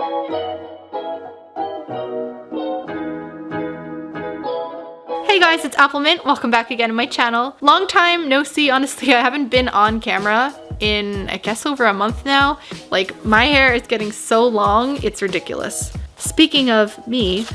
Hey guys, it's appleminte. Welcome back again to my channel. Long time no see, honestly. I haven't been on camera in, I guess, over a month now. Like, my hair is getting so long, it's ridiculous. Speaking of me,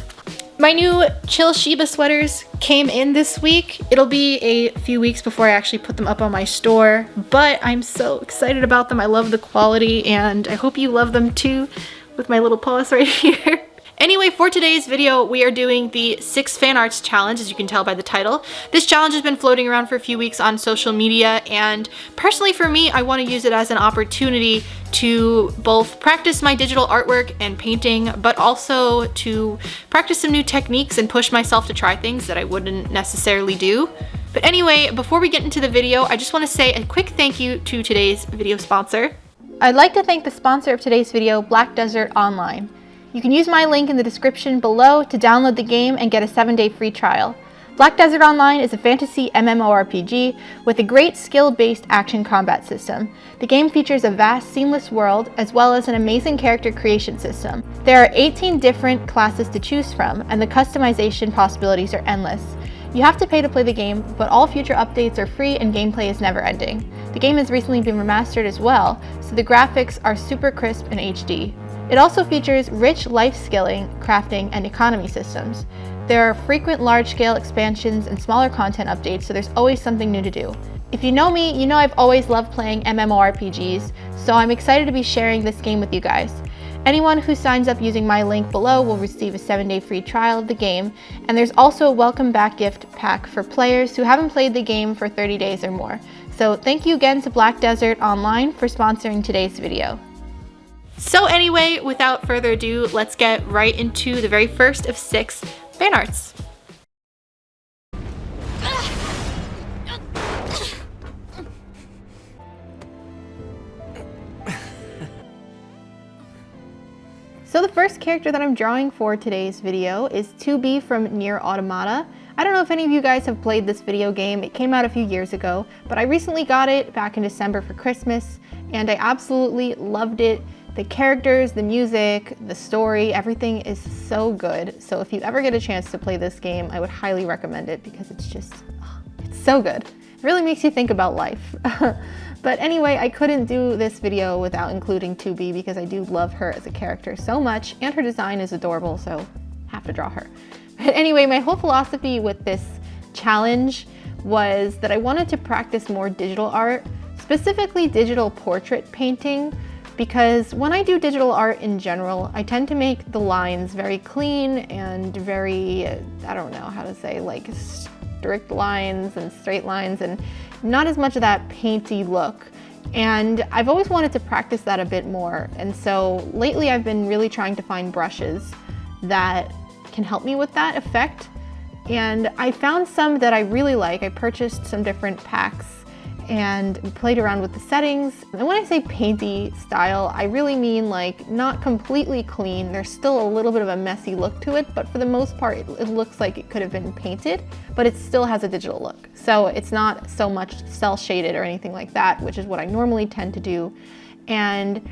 my new Chill Shiba sweaters came in this week. It'll be a few weeks before I actually put them up on my store, but I'm so excited about them. I love the quality, and I hope you love them too, with my little paws right here. Anyway, for today's video, we are doing the 6 fan arts challenge, as you can tell by the title. This challenge has been floating around for a few weeks on social media, and personally for me, I want to use it as an opportunity to both practice my digital artwork and painting, but also to practice some new techniques and push myself to try things that I wouldn't necessarily do. But anyway, before we get into the video, I just want to say a quick thank you to today's video sponsor. I'd like to thank the sponsor of today's video, Black Desert Online. You can use my link in the description below to download the game and get a 7-day free trial. Black Desert Online is a fantasy MMORPG with a great skill-based action combat system. The game features a vast, seamless world as well as an amazing character creation system. There are 18 different classes to choose from, and the customization possibilities are endless. You have to pay to play the game, but all future updates are free and gameplay is never ending. The game has recently been remastered as well, so the graphics are super crisp and HD. It also features rich life skilling, crafting, and economy systems. There are frequent large-scale expansions and smaller content updates, so there's always something new to do. If you know me, you know I've always loved playing MMORPGs, so I'm excited to be sharing this game with you guys. Anyone who signs up using my link below will receive a 7-day free trial of the game, and there's also a welcome back gift pack for players who haven't played the game for 30 days or more. So thank you again to Black Desert Online for sponsoring today's video. So anyway, without further ado, let's get right into the very first of 6 fan arts. So the first character that I'm drawing for today's video is 2B from Nier Automata. I don't know if any of you guys have played this video game. It came out a few years ago, but I recently got it back in December for Christmas, and I absolutely loved it. The characters, the music, the story, everything is so good. So if you ever get a chance to play this game, I would highly recommend it because it's just, it's so good. It really makes you think about life. But anyway, I couldn't do this video without including 2B because I do love her as a character so much, and her design is adorable, so have to draw her. But anyway, my whole philosophy with this challenge was that I wanted to practice more digital art, specifically digital portrait painting, because when I do digital art in general, I tend to make the lines very clean and very, I don't know how to say, like strict lines and straight lines, and not as much of that painty look. And I've always wanted to practice that a bit more. And so lately I've been really trying to find brushes that can help me with that effect. And I found some that I really like. I purchased some different packs and played around with the settings. And when I say painty style, I really mean like not completely clean. There's still a little bit of a messy look to it, but for the most part, it looks like it could have been painted, but it still has a digital look. So it's not so much cel shaded or anything like that, which is what I normally tend to do. And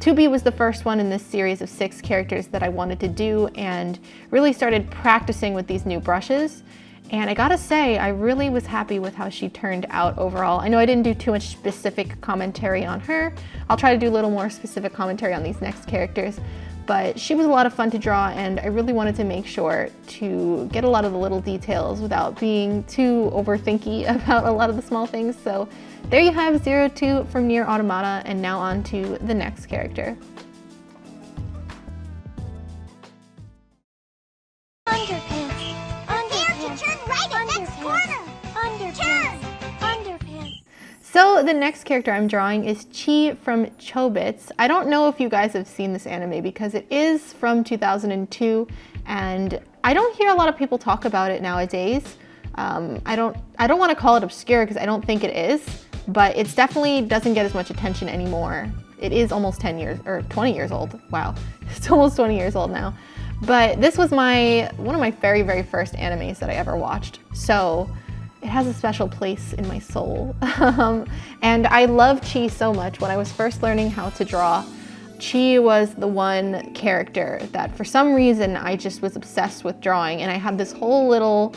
2B was the first one in this series of 6 characters that I wanted to do, and really started practicing with these new brushes. And I gotta say, I really was happy with how she turned out overall. I know I didn't do too much specific commentary on her. I'll try to do a little more specific commentary on these next characters, but she was a lot of fun to draw, and I really wanted to make sure to get a lot of the little details without being too overthinky about a lot of the small things. So there you have 02 from Nier Automata, and now on to the next character. So the next character I'm drawing is Chi from Chobits. I don't know if you guys have seen this anime because it is from 2002, and I don't hear a lot of people talk about it nowadays. I don't want to call it obscure because I don't think it is, but it definitely doesn't get as much attention anymore. It is almost 10 years, or 20 years old. Wow, it's almost 20 years old now. But this was one of my very, very first animes that I ever watched. So it has a special place in my soul. And I love Chi so much. When I was first learning how to draw, Chi was the one character that for some reason I just was obsessed with drawing, and I had this whole little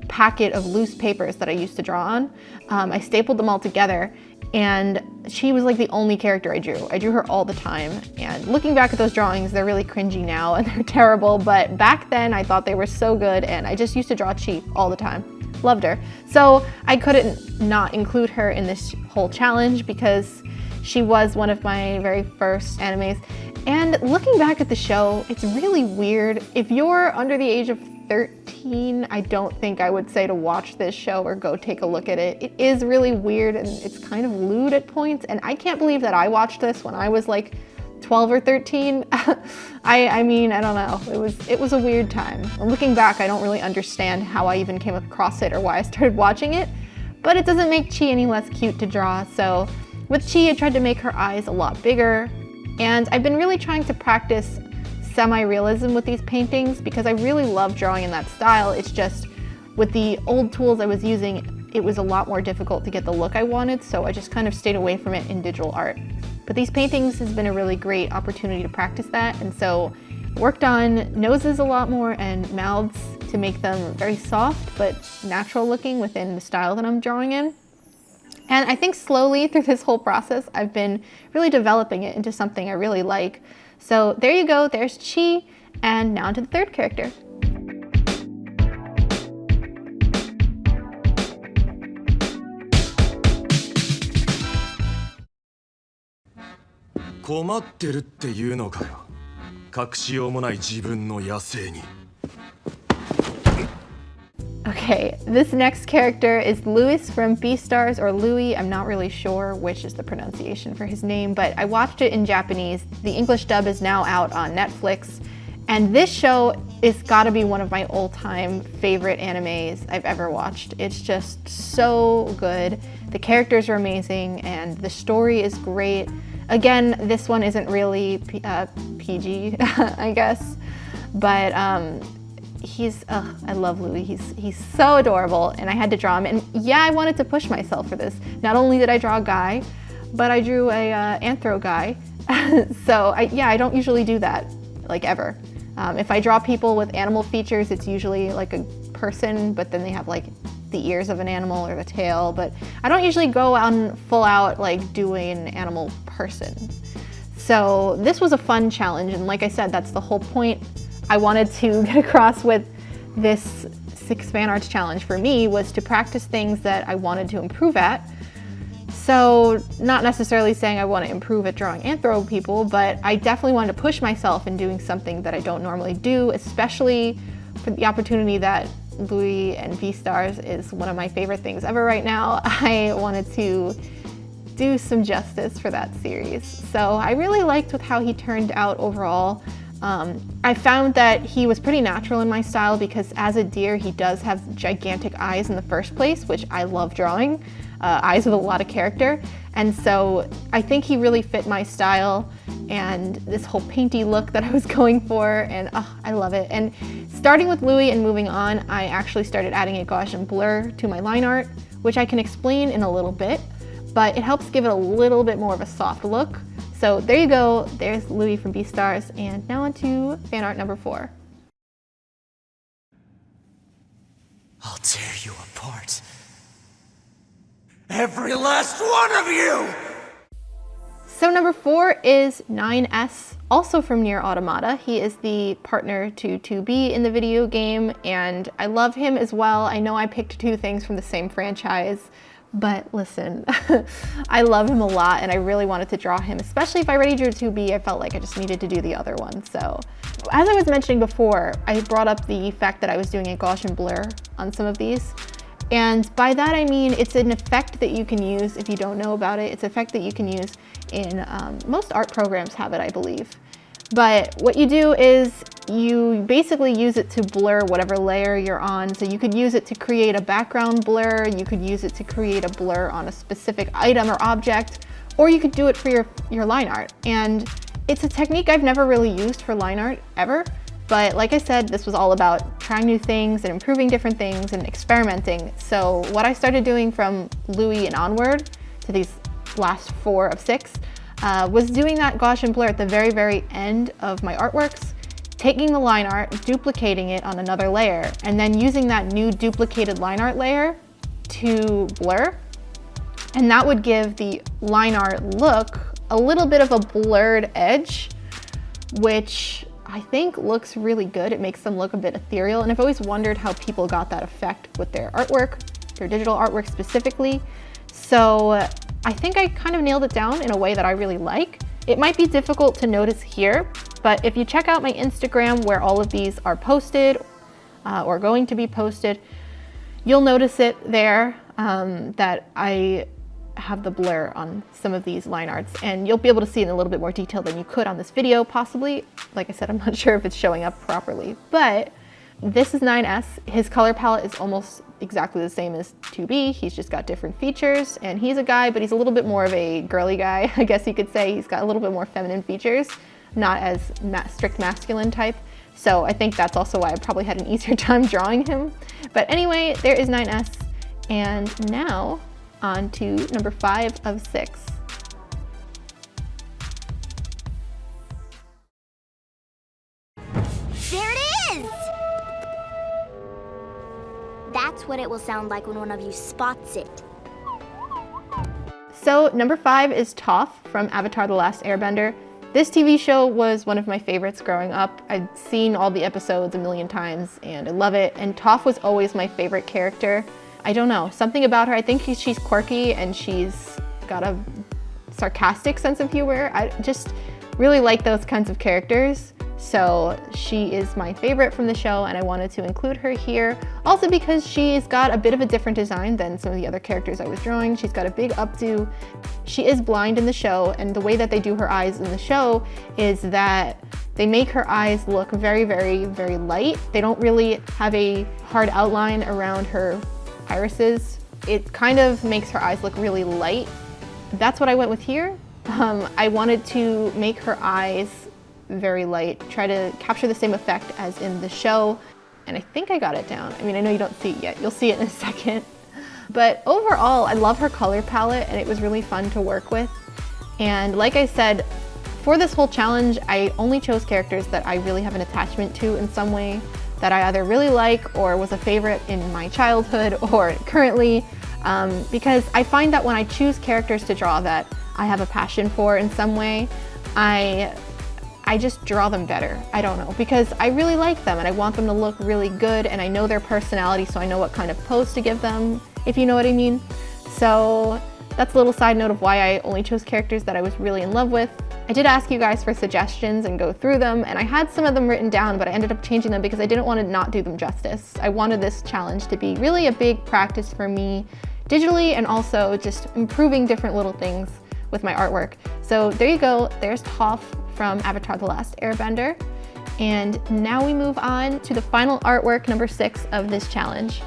packet of loose papers that I used to draw on. I stapled them all together, and she was like the only character I drew. I drew her all the time, and looking back at those drawings, they're really cringy now and they're terrible, but back then I thought they were so good, and I just used to draw Chi all the time. Loved her. So I couldn't not include her in this whole challenge because she was one of my very first animes. And looking back at the show, it's really weird. If you're under the age of 13, I don't think I would say to watch this show or go take a look at it. It is really weird and it's kind of lewd at points, and I can't believe that I watched this when I was like 12 or 13. I mean, I don't know. It was a weird time. Looking back, I don't really understand how I even came across it or why I started watching it, but it doesn't make Chi any less cute to draw. So with Chi, I tried to make her eyes a lot bigger, and I've been really trying to practice semi-realism with these paintings because I really love drawing in that style. It's just with the old tools I was using, it was a lot more difficult to get the look I wanted, so I just kind of stayed away from it in digital art. But these paintings has been a really great opportunity to practice that, and so worked on noses a lot more and mouths to make them very soft but natural looking within the style that I'm drawing in. And I think slowly through this whole process, I've been really developing it into something I really like. So there you go, there's Chi, and now to the third character. Okay, this next character is Louis from Beastars, or Louis. I'm not really sure which is the pronunciation for his name, but I watched it in Japanese. The English dub is now out on Netflix, and this show is gotta be one of my all-time favorite animes I've ever watched. It's just so good. The characters are amazing, and the story is great. Again, this one isn't really PG, I guess, but I love Louis. He's so adorable, and I had to draw him. And yeah, I wanted to push myself for this. Not only did I draw a guy, but I drew a anthro guy. So I don't usually do that, like, ever. If I draw people with animal features, it's usually like a person, but then they have like the ears of an animal or the tail. But I don't usually go on full out like doing an animal person. So this was a fun challenge, and like I said, that's the whole point I wanted to get across with this 6 fan arts challenge for me, was to practice things that I wanted to improve at. So not necessarily saying I want to improve at drawing anthro people, but I definitely wanted to push myself in doing something that I don't normally do, especially for the opportunity that Louis and Beastars is one of my favorite things ever right now. I wanted to do some justice for that series. So I really liked with how he turned out overall. I found that he was pretty natural in my style because as a deer, he does have gigantic eyes in the first place, which I love drawing, eyes with a lot of character. And so I think he really fit my style and this whole painty look that I was going for, and I love it. And starting with Louis and moving on, I actually started adding a Gaussian blur to my line art, which I can explain in a little bit, but it helps give it a little bit more of a soft look. So there you go, there's Louis from Beastars, and now on to fan art number 4. I'll tear you apart. Every last one of you! So number 4 is 9S, also from Nier Automata. He is the partner to 2B in the video game, and I love him as well. I know I picked 2 things from the same franchise, but listen, I love him a lot, and I really wanted to draw him, especially if I already drew 2B, I felt like I just needed to do the other one. So as I was mentioning before, I brought up the fact that I was doing a Gaussian blur on some of these. And by that I mean it's an effect that you can use if you don't know about it. It's an effect that you can use in, most art programs have it, I believe. But what you do is you basically use it to blur whatever layer you're on. So you could use it to create a background blur, you could use it to create a blur on a specific item or object, or you could do it for your line art. And it's a technique I've never really used for line art ever. But like I said, this was all about trying new things and improving different things and experimenting. So what I started doing from Louis and onward to these last 4 of 6, was doing that Gaussian blur at the very, very end of my artworks, taking the line art, duplicating it on another layer, and then using that new duplicated line art layer to blur. And that would give the line art look a little bit of a blurred edge, which I think looks really good. It makes them look a bit ethereal. And I've always wondered how people got that effect with their artwork, their digital artwork specifically. So I think I kind of nailed it down in a way that I really like. It might be difficult to notice here, but if you check out my Instagram where all of these are posted or going to be posted, you'll notice it there that I have the blur on some of these line arts, and you'll be able to see it in a little bit more detail than you could on this video, possibly. Like I said, I'm not sure if it's showing up properly, but this is 9S. His color palette is almost exactly the same as 2B. He's just got different features, and he's a guy, but he's a little bit more of a girly guy, I guess you could say. He's got a little bit more feminine features, not as strict masculine type. So I think that's also why I probably had an easier time drawing him. But anyway, there is 9S, and now on to number 5 of 6. There it is! That's what it will sound like when one of you spots it. So number 5 is Toph from Avatar: The Last Airbender. This TV show was one of my favorites growing up. I'd seen all the episodes a million times and I love it. And Toph was always my favorite character. I don't know, something about her. I think she's quirky and she's got a sarcastic sense of humor. I just really like those kinds of characters. So she is my favorite from the show, and I wanted to include her here. Also because she's got a bit of a different design than some of the other characters I was drawing. She's got a big updo. She is blind in the show, and the way that they do her eyes in the show is that they make her eyes look very, very, very light. They don't really have a hard outline around her irises. It kind of makes her eyes look really light. That's what I went with here. I wanted to make her eyes very light, try to capture the same effect as in the show, and I think I got it down. I mean, I know you don't see it yet. You'll see it in a second. But overall, I love her color palette, and it was really fun to work with. And like I said, for this whole challenge, I only chose characters that I really have an attachment to in some way, that I either really like or was a favorite in my childhood or currently, because I find that when I choose characters to draw that I have a passion for in some way, I just draw them better. I don't know, because I really like them and I want them to look really good, and I know their personality, so I know what kind of pose to give them, if you know what I mean. So that's a little side note of why I only chose characters that I was really in love with. I did ask you guys for suggestions and go through them, and I had some of them written down, but I ended up changing them because I didn't want to not do them justice. I wanted this challenge to be really a big practice for me digitally, and also just improving different little things with my artwork. So there you go, there's Toph from Avatar: The Last Airbender. And now we move on to the final artwork, number 6 of this challenge.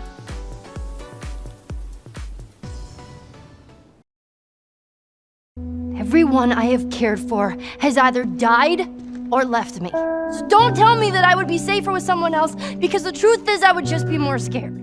Everyone I have cared for has either died or left me. So don't tell me that I would be safer with someone else, because the truth is I would just be more scared.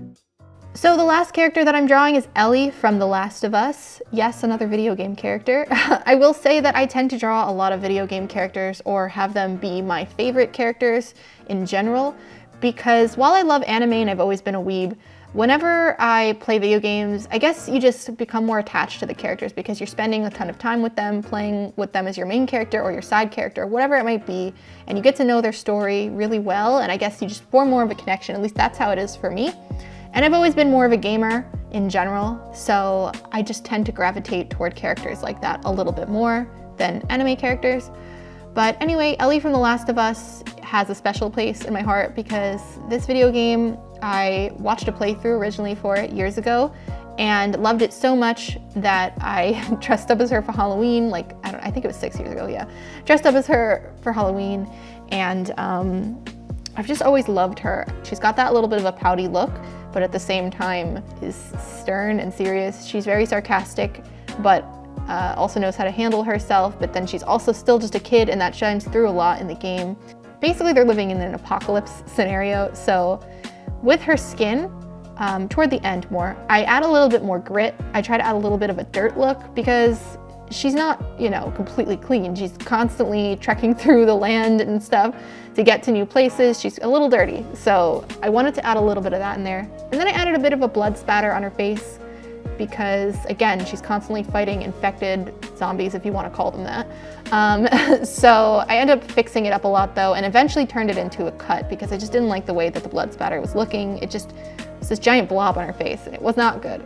So the last character that I'm drawing is Ellie from The Last of Us. Yes, another video game character. I will say that I tend to draw a lot of video game characters, or have them be my favorite characters in general, because while I love anime and I've always been a weeb, whenever I play video games, I guess you just become more attached to the characters because you're spending a ton of time with them, playing with them as your main character or your side character, whatever it might be, and you get to know their story really well, and I guess you just form more of a connection. At least that's how it is for me. And I've always been more of a gamer in general, so I just tend to gravitate toward characters like that a little bit more than anime characters. But anyway, Ellie from The Last of Us has a special place in my heart because this video game, I watched a playthrough originally for it years ago and loved it so much that I dressed up as her for Halloween, like, I think it was 6 years ago, yeah. Dressed up as her for Halloween, and I've just always loved her. She's got that little bit of a pouty look, but at the same time is stern and serious. She's very sarcastic, but also knows how to handle herself, but then she's also still just a kid, and that shines through a lot in the game. Basically, they're living in an apocalypse scenario, so with her skin, toward the end more, I add a little bit more grit. I try to add a little bit of a dirt look because she's not, you know, completely clean. She's constantly trekking through the land and stuff to get to new places. She's a little dirty, so I wanted to add a little bit of that in there. And then I added a bit of a blood spatter on her face because, again, she's constantly fighting infected zombies, if you want to call them that. So I ended up fixing it up a lot though, and eventually turned it into a cut because I just didn't like the way that the blood spatter was looking. It was this giant blob on her face, and it was not good.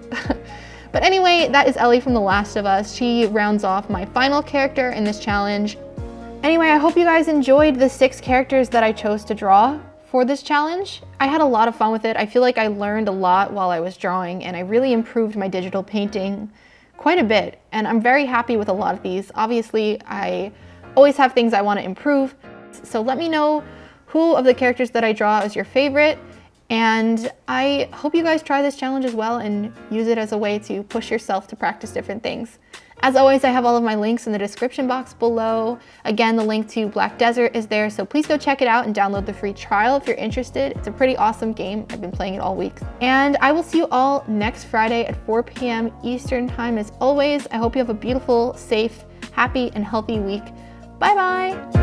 But anyway, that is Ellie from The Last of Us. She rounds off my final character in this challenge. Anyway, I hope you guys enjoyed the 6 characters that I chose to draw for this challenge. I had a lot of fun with it. I feel like I learned a lot while I was drawing, and I really improved my digital painting quite a bit, and I'm very happy with a lot of these. Obviously, I always have things I want to improve, so let me know who of the characters that I draw is your favorite, and I hope you guys try this challenge as well and use it as a way to push yourself to practice different things. As always, I have all of my links in the description box below. Again, the link to Black Desert is there, so please go check it out and download the free trial if you're interested. It's a pretty awesome game. I've been playing it all week. And I will see you all next Friday at 4 p.m. Eastern Time as always. I hope you have a beautiful, safe, happy, and healthy week. Bye-bye!